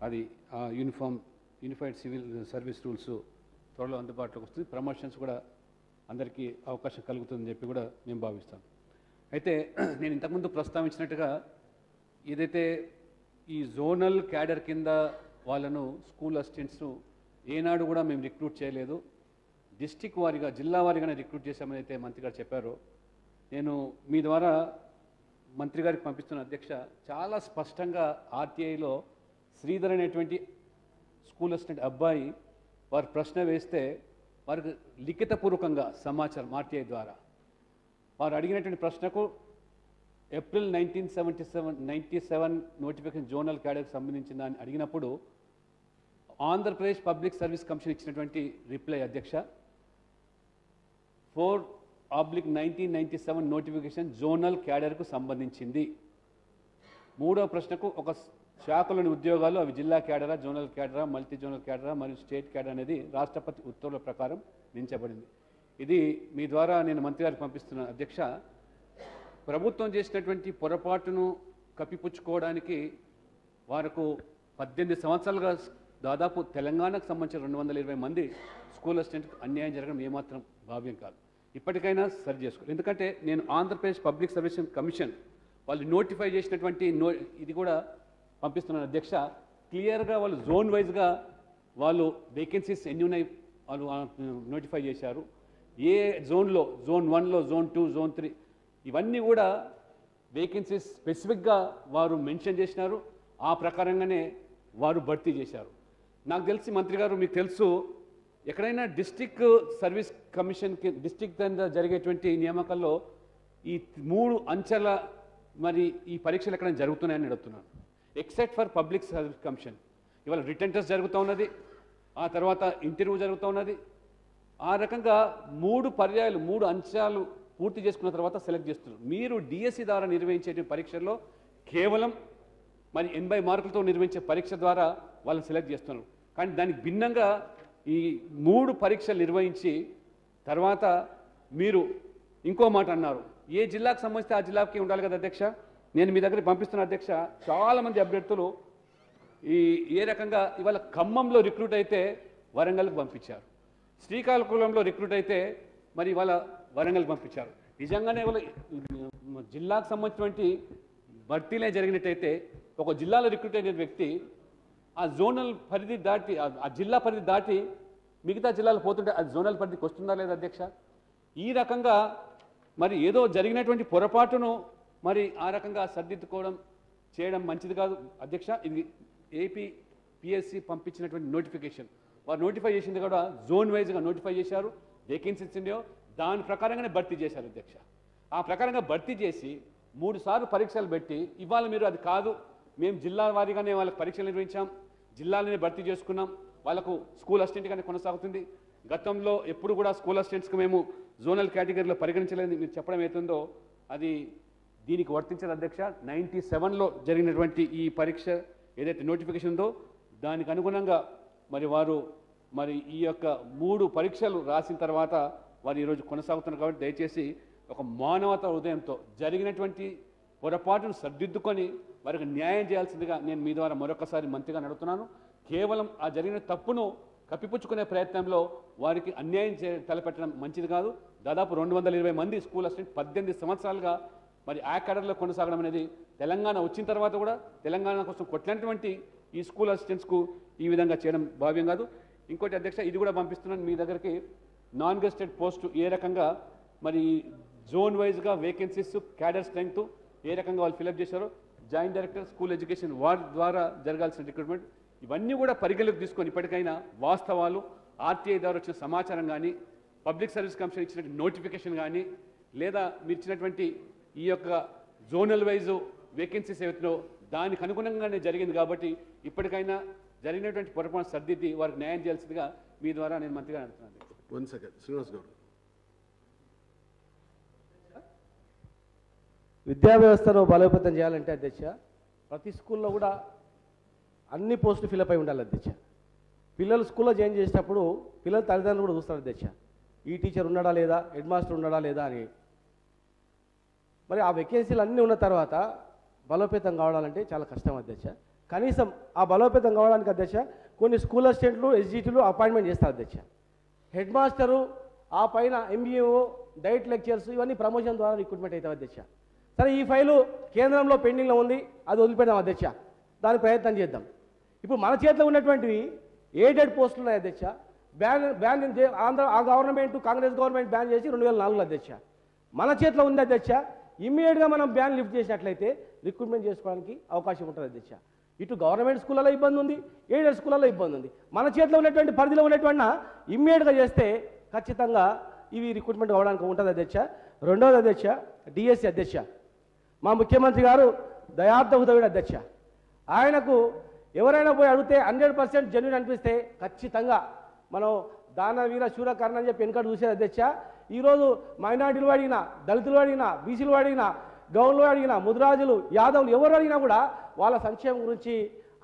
అది యూనిఫైడ్ సివిల్ సర్వీస్ రూల్స్ త్వరలో అందుబాటులోకి వస్తుంది. ప్రమోషన్స్ కూడా అందరికీ అవకాశం కలుగుతుందని చెప్పి కూడా మేము భావిస్తాం. అయితే నేను ఇంతకుముందు ప్రస్తావించినట్టుగా ఏదైతే ఈ జోనల్ క్యాడర్ కింద వాళ్ళను స్కూల్ అసిస్టెంట్స్ను ఏనాడు కూడా మేము రిక్రూట్ చేయలేదు, డిస్టిక్ వారీగా జిల్లా వారీగానే రిక్రూట్ చేశామని అయితే మంత్రి గారు చెప్పారు. నేను మీ ద్వారా మంత్రి గారికి పంపిస్తున్న అధ్యక్ష, చాలా స్పష్టంగా ఆర్టీఐలో శ్రీధర్ అనేటువంటి స్కూల్ అసిస్టెంట్ అబ్బాయి వారు ప్రశ్న వేస్తే వారికి లిఖితపూర్వకంగా సమాచారం ఆర్టీఐ ద్వారా వారు అడిగినటువంటి ప్రశ్నకు ఏప్రిల్ 1997 నోటిఫికేషన్ జోనల్ క్యాడర్కి సంబంధించిన దాన్ని అడిగినప్పుడు ఆంధ్రప్రదేశ్ పబ్లిక్ సర్వీస్ కమిషన్ ఇచ్చినటువంటి రిప్లై అధ్యక్ష, 4/1997 నోటిఫికేషన్ జోనల్ క్యాడర్కు సంబంధించింది. 3వ ప్రశ్నకు ఒక శాఖలోని ఉద్యోగాలు అవి జిల్లా క్యాడరా, జోనల్ క్యాడరా, మల్టీ జోనల్ క్యాడరా మరియు స్టేట్ క్యాడర్ అనేది రాష్ట్రపతి ఉత్తర్వుల ప్రకారం నించబడింది. ఇది మీ ద్వారా నేను మంత్రి గారికి పంపిస్తున్న అధ్యక్ష. ప్రభుత్వం చేసినటువంటి పొరపాటును కప్పిపుచ్చుకోవడానికి వారికి 18 సంవత్సరాలుగా దాదాపు తెలంగాణకు సంబంధించిన 220 మంది స్కూల్ అసిస్టెంట్కి అన్యాయం జరగడం ఏమాత్రం భావ్యం కాదు. ఇప్పటికైనా సరి చేసుకోవాలి. ఎందుకంటే నేను ఆంధ్రప్రదేశ్ పబ్లిక్ సర్వీస్ కమిషన్ వాళ్ళు నోటిఫై చేసినటువంటి ఇది కూడా పంపిస్తున్నారు అధ్యక్ష. క్లియర్గా వాళ్ళు జోన్ వైజ్గా వాళ్ళు వేకెన్సీస్ ఎన్ని ఉన్నాయి వాళ్ళు నోటిఫై చేశారు. ఏ జోన్లో, జోన్ 1లో, జోన్ 2, జోన్ 3 ఇవన్నీ కూడా వేకెన్సీస్ స్పెసిఫిక్గా వారు మెన్షన్ చేసినారు. ఆ ప్రకారంగానే వారు భర్తీ చేశారు. నాకు తెలిసి మంత్రి గారు, మీకు తెలుసు, ఎక్కడైనా డిస్ట్రిక్ట్ సర్వీస్ కమిషన్కి డిస్ట్రిక్ట్ జరిగేటువంటి నియామకాల్లో ఈ 3 అంచెల మరి ఈ పరీక్షలు ఎక్కడైనా జరుగుతున్నాయని అడుగుతున్నాను. Except for public service commission ఇవాళ రిటర్న్ టెస్ట్ జరుగుతూ ఉన్నది, ఆ తర్వాత ఇంటర్వ్యూ జరుగుతూ ఉన్నది. ఆ రకంగా 3 పర్యాయాలు 3 అంశాలు పూర్తి చేసుకున్న తర్వాత సెలెక్ట్ చేస్తున్నారు. మీరు డిఎస్సి ద్వారా నిర్వహించే పరీక్షల్లో కేవలం మరి 80 మార్కులతో నిర్వహించే పరీక్ష ద్వారా వాళ్ళని సెలెక్ట్ చేస్తున్నారు. కానీ దానికి భిన్నంగా ఈ 3 పరీక్షలు నిర్వహించి తర్వాత మీరు ఇంకో మాట అన్నారు, ఏ జిల్లాకు సంబంధిస్తే ఆ జిల్లాకి ఉండాలి కదా అధ్యక్ష. నేను మీ దగ్గర పంపిస్తున్న అధ్యక్ష, చాలామంది అభ్యర్థులు ఏ రకంగా ఇవాళ ఖమ్మంలో రిక్రూట్ అయితే వరంగల్కి పంపించారు, శ్రీకాకుళంలో రిక్రూట్ అయితే మరి ఇవాళ వరంగల్కి పంపించారు. నిజంగానే ఇవాళ జిల్లాకు సంబంధించినటువంటి భర్తీలే జరిగినట్టయితే ఒక జిల్లాలో రిక్రూట్ అయిన వ్యక్తి ఆ జోనల్ పరిధి దాటి, ఆ జిల్లా పరిధి దాటి మిగతా జిల్లాలు పోతుంటే అది జోనల్ పరిధికి వస్తుందా లేదా అధ్యక్ష? ఈ రకంగా మరి ఏదో జరిగినటువంటి పొరపాటును మరి ఆ రకంగా సర్దిద్దుకోవడం చేయడం మంచిది కాదు అధ్యక్ష. ఇది ఏపీ పిఎస్సి పంపించినటువంటి నోటిఫికేషన్, వారు నోటిఫై చేసింది కూడా జోన్ వైజ్గా నోటిఫై చేశారు. వేకెన్సీస్ ఉన్నాయో దాని ప్రకారంగానే భర్తీ చేశారు అధ్యక్ష. ఆ ప్రకారంగా భర్తీ చేసి 3 సార్లు పరీక్షలు పెట్టి ఇవాళ మీరు అది కాదు, మేము జిల్లా వారీగానే వాళ్ళకి పరీక్షలు నిర్వహించాం, జిల్లాలోనే భర్తీ చేసుకున్నాం, వాళ్ళకు స్కూల్ అసిస్టెంట్గానే కొనసాగుతుంది. గతంలో ఎప్పుడు కూడా స్కూల్ అసిస్టెంట్స్కి మేము జోనల్ కేటగిరీలో పరిగణించలేదు మీరు చెప్పడం అవుతుందో అది దీనికి వర్తించదు అధ్యక్ష. 97లో జరిగినటువంటి ఈ పరీక్ష ఏదైతే నోటిఫికేషన్ ఉందో దానికి అనుగుణంగా మరి వారు మరి ఈ యొక్క 3 పరీక్షలు రాసిన తర్వాత వారు ఈరోజు కొనసాగుతున్నారు. కాబట్టి దయచేసి ఒక మానవతా హృదయంతో జరిగినటువంటి పొరపాటును సర్దిద్దుకొని వారికి న్యాయం చేయాల్సిందిగా నేను మీ ద్వారా మరొకసారి మంత్రిగా అడుగుతున్నాను. కేవలం ఆ జరిగిన తప్పును కప్పిపుచ్చుకునే ప్రయత్నంలో వారికి అన్యాయం తలపెట్టడం మంచిది కాదు. దాదాపు 220 మంది స్కూల్ అసిస్టెంట్ 18 సంవత్సరాలుగా మరి ఆ క్యాడర్లో కొనసాగడం అనేది తెలంగాణ వచ్చిన తర్వాత కూడా తెలంగాణ కోసం కొట్టినటువంటి ఈ స్కూల్ అసిస్టెంట్స్కు ఈ విధంగా చేయడం భావ్యం కాదు. ఇంకోటి అధ్యక్ష, ఇది కూడా పంపిస్తున్నాను మీ దగ్గరికి. నాన్ గెస్టెడ్ పోస్టు ఏ రకంగా మరి జోన్ వైజ్గా వేకెన్సీస్, క్యాడర్ స్ట్రెంగ్త్ ఏ రకంగా వాళ్ళు ఫిలప్ చేశారో, జాయింట్ డైరెక్టర్ స్కూల్ ఎడ్యుకేషన్ వారి ద్వారా జరగాల్సిన రిక్రూట్మెంట్ ఇవన్నీ కూడా పరిగణలోకి తీసుకొని ఇప్పటికైనా వాస్తవాలు, ఆర్టీఐ ద్వారా వచ్చిన సమాచారం కానీ, పబ్లిక్ సర్వీస్ కమిషన్ ఇచ్చిన నోటిఫికేషన్ కానీ, లేదా మీరు ఇచ్చినటువంటి ఈ యొక్క జోనల్ వైజ్ వేకెన్సీస్ ఏవైతుందో దానికి అనుగుణంగానే జరిగింది. కాబట్టి ఇప్పటికైనా జరిగినటువంటి పొరపాటు సర్దిద్ది వారికి న్యాయం చేయాల్సిందిగా మీ ద్వారా నేను మంత్రిగా అడుగుతున్నాను. 1 సెకండ్ శ్రీనివాస్ గౌడ్. విద్యా వ్యవస్థను బలోపేతం చేయాలంటే అధ్యక్ష ప్రతి స్కూల్లో కూడా అన్ని పోస్టులు ఫిలప్ అయి ఉండాలి అధ్యక్ష. పిల్లలు స్కూల్లో జాయిన్ చేసేటప్పుడు పిల్లల తల్లిదండ్రులు కూడా చూస్తారు అధ్యక్ష, ఈ టీచర్ ఉన్నాడా లేదా, హెడ్ మాస్టర్ ఉన్నాడా లేదా అని. మరి ఆ వేకెన్సీలు అన్నీ ఉన్న తర్వాత బలోపేతం కావడాలంటే చాలా కష్టం అధ్యక్ష. కనీసం ఆ బలోపేతం కావడానికి అధ్యక్ష కొన్ని స్కూల్ అసిస్టెంట్లు, ఎస్జిటీలు అపాయింట్మెంట్ చేస్తారు అధ్యక్ష. హెడ్ మాస్టరు, ఆ పైన ఎంబీఏఓ, డైట్ లెక్చర్స్ ఇవన్నీ ప్రమోషన్ ద్వారా రిక్రూట్మెంట్ అవుతాయి అధ్యక్ష. సరే, ఈ ఫైలు కేంద్రంలో పెండింగ్లో ఉంది, అది వదిలిపెడదాం అధ్యక్ష, దాని ప్రయత్నం చేద్దాం. ఇప్పుడు మన చేతిలో ఉన్నటువంటివి ఎయిడెడ్ పోస్టులు ఉన్నాయి అధ్యక్ష. ఆంధ్ర ఆ గవర్నమెంట్, కాంగ్రెస్ గవర్నమెంట్ బ్యాన్ చేసి 2004లో అధ్యక్ష. మన చేతిలో ఉంది అధ్యక్ష. ఇమ్మీడియట్గా మనం బ్యాన్ లిఫ్ట్ చేసినట్లయితే రిక్రూట్మెంట్ చేసుకోవడానికి అవకాశం ఉంటుంది అధ్యక్ష. ఇటు గవర్నమెంట్ స్కూళ్ళలో ఇబ్బంది ఉంది, ఎయిడెడ్ స్కూళ్ళలో ఇబ్బంది ఉంది. మన చేతిలో ఉన్నటువంటి పరిధిలో ఉన్నటువంటి ఇమ్మీడియట్గా చేస్తే ఖచ్చితంగా ఇవి రిక్రూట్మెంట్ అవ్వడానికి ఉంటుంది అధ్యక్ష. రెండవది అధ్యక్ష, డిఎస్సి అధ్యక్ష, మా ముఖ్యమంత్రి గారు దయార్థ హృదయుడు అధ్యక్ష. ఆయనకు ఎవరైనా పోయి అడిగితే 100% జెన్యూన్ అనిపిస్తే ఖచ్చితంగా మనం దాన వీర శూరకర్ణ అని చెప్పి వెనుకడు చూసేది అధ్యక్ష. ఈరోజు మైనార్టీలు అడిగినా, దళితులు అడిగినా, బీసీలు అడిగినా, గౌన్లు అడిగినా, ముద్రాజులు, యాదవులు ఎవరు అడిగినా కూడా వాళ్ళ సంక్షేమం గురించి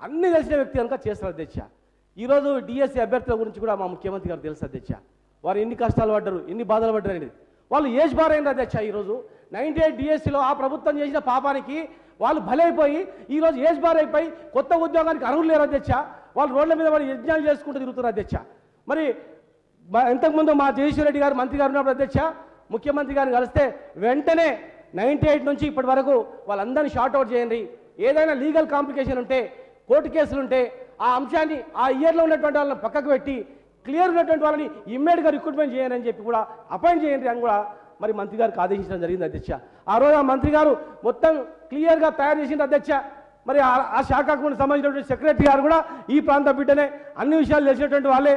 అన్ని తెలిసిన వ్యక్తి కనుక చేస్తారు అధ్యక్ష. ఈరోజు డిఎస్సి అభ్యర్థుల గురించి కూడా మా ముఖ్యమంత్రి గారు తెలుసు అధ్యక్ష. వారు ఎన్ని కష్టాలు పడ్డారు, ఎన్ని బాధలు పడ్డారు అనేది. వాళ్ళు ఏజ్ బార్ అయింది అధ్యక్ష. ఈరోజు 98 డిఎస్సిలో ఆ ప్రభుత్వం చేసిన పాపానికి వాళ్ళు బలైపోయి ఈరోజు ఏజ్ బార్ అయిపోయి కొత్త ఉద్యోగానికి అర్హులు లేరు అధ్యక్ష. వాళ్ళు రోడ్ల మీద వాళ్ళు యజ్ఞాలు చేసుకుంటూ తిరుగుతున్నారు అధ్యక్ష. మరి ఇంతకుముందు మా జగదీశ్వర్ రెడ్డి గారు మంత్రి గారు ఉన్నప్పుడు అధ్యక్ష ముఖ్యమంత్రి గారిని కలిస్తే వెంటనే 98 నుంచి ఇప్పటి వరకు వాళ్ళందరినీ షార్ట్అవుట్ చేయండి. ఏదైనా లీగల్ కాంప్లికేషన్ ఉంటే, కోర్టు కేసులు ఉంటే ఆ అంశాన్ని ఆ ఇయర్లో ఉన్నటువంటి వాళ్ళని పక్కకు పెట్టి క్లియర్ ఉన్నటువంటి వాళ్ళని ఇమ్మీడియట్గా రిక్రూట్మెంట్ చేయండి అని చెప్పి కూడా అపాయింట్ చేయండి అని కూడా మరి మంత్రి గారికి ఆదేశించడం జరిగింది అధ్యక్ష. ఆ రోజు ఆ మంత్రి గారు మొత్తం క్లియర్గా తయారు చేసింది అధ్యక్ష. మరి ఆ శాఖకు సంబంధించినటువంటి సెక్రటరీ గారు కూడా ఈ ప్రాంత బిడ్డనే, అన్ని విషయాలు తెలిసినటువంటి వాళ్ళే,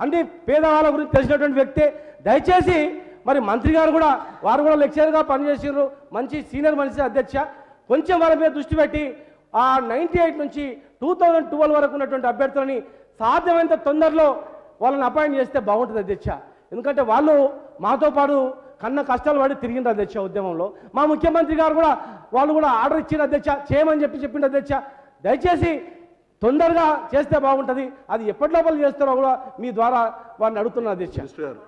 అన్ని పేదవాళ్ళ గురించి తెలిసినటువంటి వ్యక్తే. దయచేసి మరి మంత్రి గారు కూడా వారు కూడా లెక్చరర్గా పనిచేసారు, మంచి సీనియర్ మనిషి అధ్యక్ష. కొంచెం వాళ్ళ మీద దృష్టి పెట్టి ఆ 98 నుంచి 2012 వరకు ఉన్నటువంటి అభ్యర్థులని సాధ్యమైనంత తొందరలో వాళ్ళని అపాయింట్ చేస్తే బాగుంటుంది అధ్యక్ష. ఎందుకంటే వాళ్ళు మాతో పాటు కన్న కష్టాలు పడి తిరిగిండ్రు అధ్యక్ష ఉద్యమంలో. మా ముఖ్యమంత్రి గారు కూడా వాళ్ళు కూడా ఆర్డర్ ఇచ్చిన అధ్యక్ష, చేయమని చెప్పిండు అధ్యక్ష. దయచేసి తొందరగా చేస్తే బాగుంటుంది. అది ఎప్పటి లోపల చేస్తారో కూడా మీ ద్వారా వారిని అడుగుతున్నా అధ్యక్ష. మినిస్టర్ గారు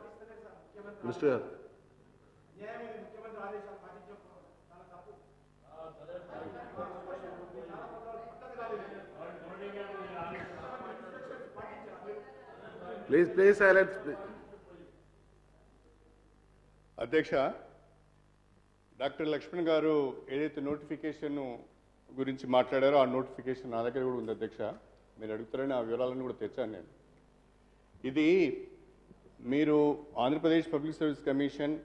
ప్లీజ్ సైలెన్స్. అధ్యక్ష, డాక్టర్ లక్ష్మణ్ గారు ఏదైతే నోటిఫికేషన్ గురించి మాట్లాడారో ఆ నోటిఫికేషన్ నా దగ్గర కూడా ఉంది అధ్యక్ష. మీరు అడుగుతారని ఆ వివరాలను కూడా తెచ్చాను నేను. ఇది మీరు Andhra Pradesh public service commission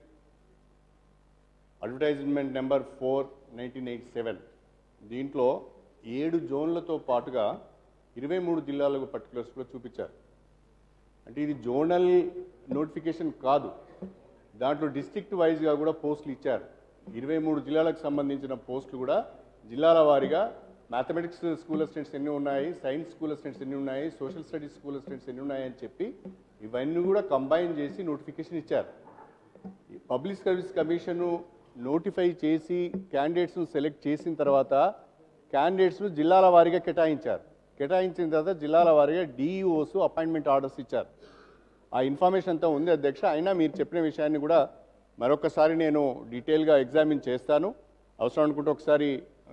advertisement number 4/1987 దీంట్లో 7 జోన్లతో పాటుగా 23 జిల్లాలకు పర్టికులర్స్ కూడా చూపించారు. అంటే ఇది జోనల్ నోటిఫికేషన్ కాదు, దాంట్లో డిస్ట్రిక్ట్ వైజ్గా కూడా పోస్టులు ఇచ్చారు. 23 జిల్లాలకు సంబంధించిన పోస్టులు కూడా జిల్లాల వారీగా మ్యాథమెటిక్స్ స్కూల్ అసిస్టెంట్స్ ఎన్ని ఉన్నాయి, సైన్స్ స్కూల్ అసిస్టెంట్స్ ఎన్ని ఉన్నాయి, సోషల్ స్టడీస్ స్కూల్ అసిస్టెంట్స్ ఎన్ని ఉన్నాయని చెప్పి ఇవన్నీ కూడా కంబైన్ చేసి నోటిఫికేషన్ ఇచ్చారు. పబ్లిక్ సర్వీస్ కమిషను నోటిఫై చేసి క్యాండిడేట్స్ను సెలెక్ట్ చేసిన తర్వాత క్యాండిడేట్స్ను జిల్లాల వారీగా కేటాయించారు. కేటాయించిన తర్వాత జిల్లాల వారీగా డిఈఓస్ అపాయింట్మెంట్ ఆర్డర్స్ ఇచ్చారు. ఆ ఇన్ఫర్మేషన్ అంతా ఉంది అధ్యక్ష. అయినా మీరు చెప్పిన విషయాన్ని కూడా మరొకసారి నేను డీటెయిల్గా ఎగ్జామిన్ చేస్తాను. అవసరం అనుకుంటే ఒకసారి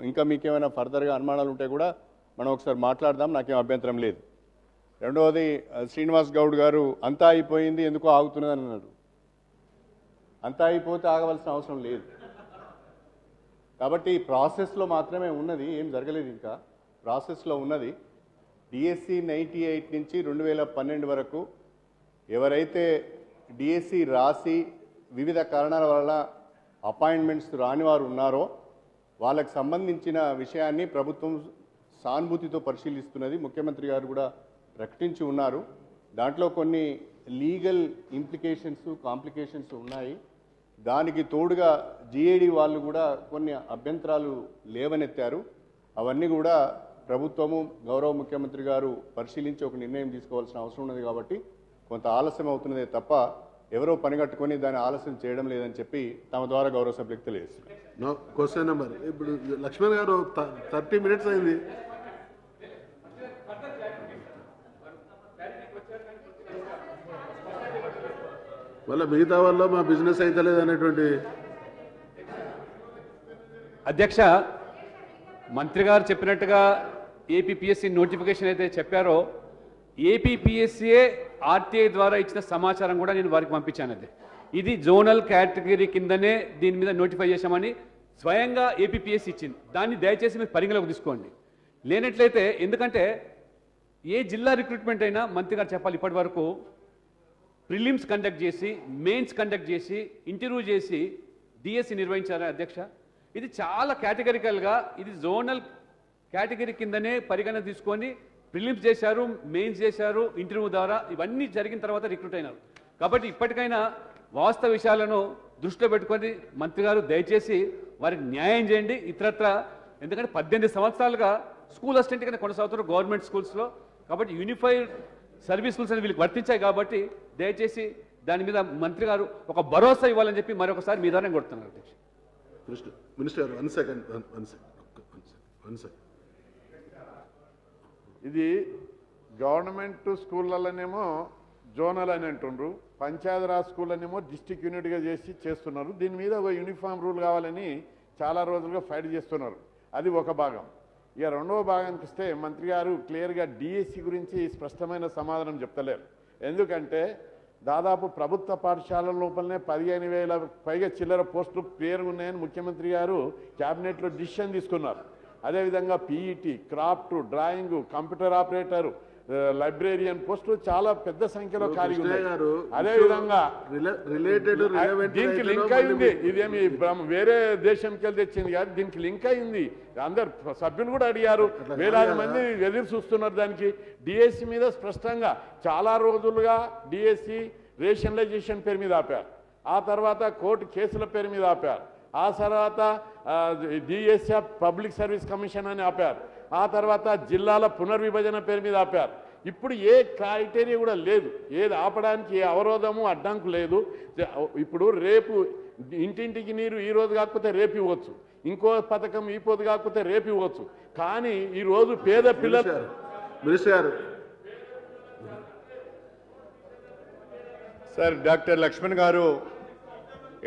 ఇంకా మీకేమైనా ఫర్దర్గా అనుమానాలు ఉంటే కూడా మనం ఒకసారి మాట్లాడదాం, నాకేం అభ్యంతరం లేదు. రెండవది, శ్రీనివాస్ గౌడ్ గారు అంతా అయిపోయింది ఎందుకో ఆగుతున్నదని అన్నారు. అంతా అయిపోతే ఆగవలసిన అవసరం లేదు. కాబట్టి ప్రాసెస్లో మాత్రమే ఉన్నది, ఏం జరగలేదు, ఇంకా ప్రాసెస్లో ఉన్నది. డిఎస్సి 98 నుంచి 2012 వరకు ఎవరైతే డిఎస్సి రాసి వివిధ కారణాల వల్ల అపాయింట్మెంట్స్ రాని వారు ఉన్నారో వాళ్ళకు సంబంధించిన విషయాన్ని ప్రభుత్వం సానుభూతితో పరిశీలిస్తున్నది. ముఖ్యమంత్రి గారు కూడా ప్రకటించి ఉన్నారు. దాంట్లో కొన్ని లీగల్ ఇంప్లికేషన్స్, కాంప్లికేషన్స్ ఉన్నాయి. దానికి తోడుగా జిఏడి వాళ్ళు కూడా కొన్ని అభ్యంతరాలు లేవనెత్తారు. అవన్నీ కూడా ప్రభుత్వము, గౌరవ ముఖ్యమంత్రి గారు పరిశీలించి ఒక నిర్ణయం తీసుకోవాల్సిన అవసరం ఉన్నది. కాబట్టి కొంత ఆలస్యం అవుతున్నదే తప్ప ఎవరో పనిగట్టుకొని దాన్ని ఆలస్యం చేయడం లేదని చెప్పి తమ ద్వారా గౌరవ సభ్యులకు తెలియజేస్తున్నారు. క్వశ్చన్ నెంబర్ ఇప్పుడు లక్ష్మణ్ గారు 30 minutes అయింది. మళ్ళీ మిగతా వల్ల మా బిజినెస్ అయితే లేదనేటువంటి. అధ్యక్ష, మంత్రి గారు చెప్పినట్టుగా ఏపీపీఎస్సీ నోటిఫికేషన్ అయితే చెప్పారో ఏపీపీఎస్సీఏ ఆర్టీఐ ద్వారా ఇచ్చిన సమాచారం కూడా నేను వారికి పంపించాను. అది ఇది జోనల్ కేటగిరీ కిందనే దీని మీద నోటిఫై చేశామని స్వయంగా ఏపీపీఎస్సీ ఇచ్చింది. దాన్ని దయచేసి మీరు పరిగణలోకి తీసుకోండి. లేనట్లయితే, ఎందుకంటే ఏ జిల్లా రిక్రూట్మెంట్ అయినా మంత్రి గారు చెప్పాలి, ఇప్పటి వరకు ప్రిలిమ్స్ కండక్ట్ చేసి, మెయిన్స్ కండక్ట్ చేసి, ఇంటర్వ్యూ చేసి డిఎస్సి నిర్వహించారు అధ్యక్ష. ఇది చాలా కేటగిరికల్గా, ఇది జోనల్ కేటగిరీ కిందనే పరిగణన తీసుకొని ప్రిలిమ్స్ చేశారు, మెయిన్స్ చేశారు, ఇంటర్వ్యూ ద్వారా ఇవన్నీ జరిగిన తర్వాత రిక్రూట్ అయినారు. కాబట్టి ఇప్పటికైనా వాస్తవ విషయాలను దృష్టిలో పెట్టుకొని మంత్రి గారు దయచేసి వారికి న్యాయం చేయండి. ఇతరత్ర, ఎందుకంటే 18 సంవత్సరాలుగా స్కూల్ అసిస్టెంట్ కింద కొనసాగుతున్నారు గవర్నమెంట్ స్కూల్స్లో. కాబట్టి యూనిఫైడ్ సర్వీస్ స్కూల్స్ అని వీళ్ళకి వర్తించాయి. కాబట్టి దయచేసి దాని మీద మంత్రి గారు ఒక భరోసా ఇవ్వాలని చెప్పి మరొకసారి మీ ద్వారా కొడుతున్నారు అధ్యక్ష. Minister 1 second. ఇది గవర్నమెంట్ స్కూళ్ళలోనేమో జోనల్ అని అంటుండ్రు, పంచాయతీరాజ్ స్కూళ్ళనేమో డిస్ట్రిక్ట్ యూనిట్గా చేస్తున్నారు. దీని మీద ఒక యూనిఫామ్ రూల్ కావాలని చాలా రోజులుగా ఫైట్ చేస్తున్నారు. అది ఒక భాగం. ఇక రెండవ భాగానికి వస్తే మంత్రి గారు క్లియర్గా డిఎస్సి గురించి స్పష్టమైన సమాధానం చెప్తలేరు. ఎందుకంటే దాదాపు ప్రభుత్వ పాఠశాలల లోపలనే 15,000 పైగా చిల్లర పోస్టులు క్లియర్గా ఉన్నాయని ముఖ్యమంత్రి గారు క్యాబినెట్లో డిసిషన్ తీసుకున్నారు. అదేవిధంగా PET, craft, drawing, computer operator, librarian పోస్టులు చాలా పెద్ద సంఖ్యలో ఖాళీ ఉన్నాయి. అదేవిధంగా దీనికి లింక్ అయింది, ఇదేమి వేరే దేశంకి వెళ్ళి తెచ్చింది కాదు, దీనికి లింక్ అయింది. అందరు సభ్యులు కూడా అడిగారు, వేలాది మంది ఎదురు చూస్తున్నారు దానికి. డిఎస్సి మీద స్పష్టంగా చాలా రోజులుగా డిఎస్సి రేషనలైజేషన్ పేరు మీద ఆపారు, ఆ తర్వాత కోర్టు కేసుల పేరు మీద ఆపారు, ఆ తర్వాత డిఎస్ఎఫ్ పబ్లిక్ సర్వీస్ కమిషన్ అని ఆపారు, ఆ తర్వాత జిల్లాల పునర్విభజన పేరు మీద ఆపారు. ఇప్పుడు ఏ క్రైటీరియా కూడా లేదు, ఏది ఆపడానికి ఏ అవరోధము అడ్డంకు లేదు. ఇప్పుడు రేపు ఇంటింటికి నీరు ఈ రోజు కాకపోతే రేపు ఇవ్వచ్చు, ఇంకో పథకం ఈ పొద్దు కాకపోతే రేపు ఇవ్వచ్చు. కానీ ఈరోజు పేద పిల్లలు మినిస్టర్ గారు సార్, డాక్టర్ లక్ష్మణ్ గారు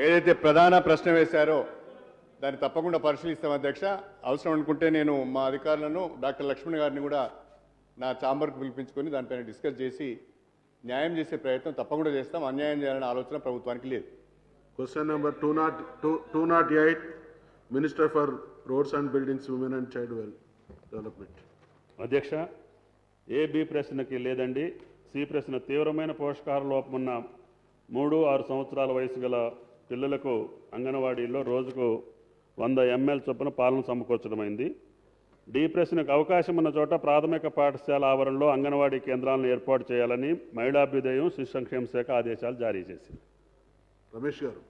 ఏదైతే ప్రధాన ప్రశ్న వేశారో దాన్ని తప్పకుండా పరిశీలిస్తాం అధ్యక్ష. అవసరం అనుకుంటే నేను మా అధికారులను డాక్టర్ లక్ష్మణ్ గారిని కూడా నా ఛాంబర్కు పిలిపించుకొని దానిపైన డిస్కస్ చేసి న్యాయం చేసే ప్రయత్నం తప్పకుండా చేస్తాం. అన్యాయం చేయాలనే ఆలోచన ప్రభుత్వానికి లేదు. Question number 208 minister for roads and buildings, women and child development. అధ్యక్ష, ఏ బి ప్రశ్నకి లేదండి. సి ప్రశ్న, తీవ్రమైన పోషకాహార లోపం ఉన్న 3-6 సంవత్సరాల వయసు గల పిల్లలకు అంగన్వాడీలో రోజుకు 100 ml చొప్పున పాలన సమకూర్చడమైంది. డి ప్రశ్నకు, అవకాశం ఉన్న చోట ప్రాథమిక పాఠశాల ఆవరణలో అంగన్వాడీ కేంద్రాలను ఏర్పాటు చేయాలని మహిళాభ్యుదయం, శిశు సంక్షేమ శాఖ ఆదేశాలు జారీ చేసింది. రమేష్ గారు.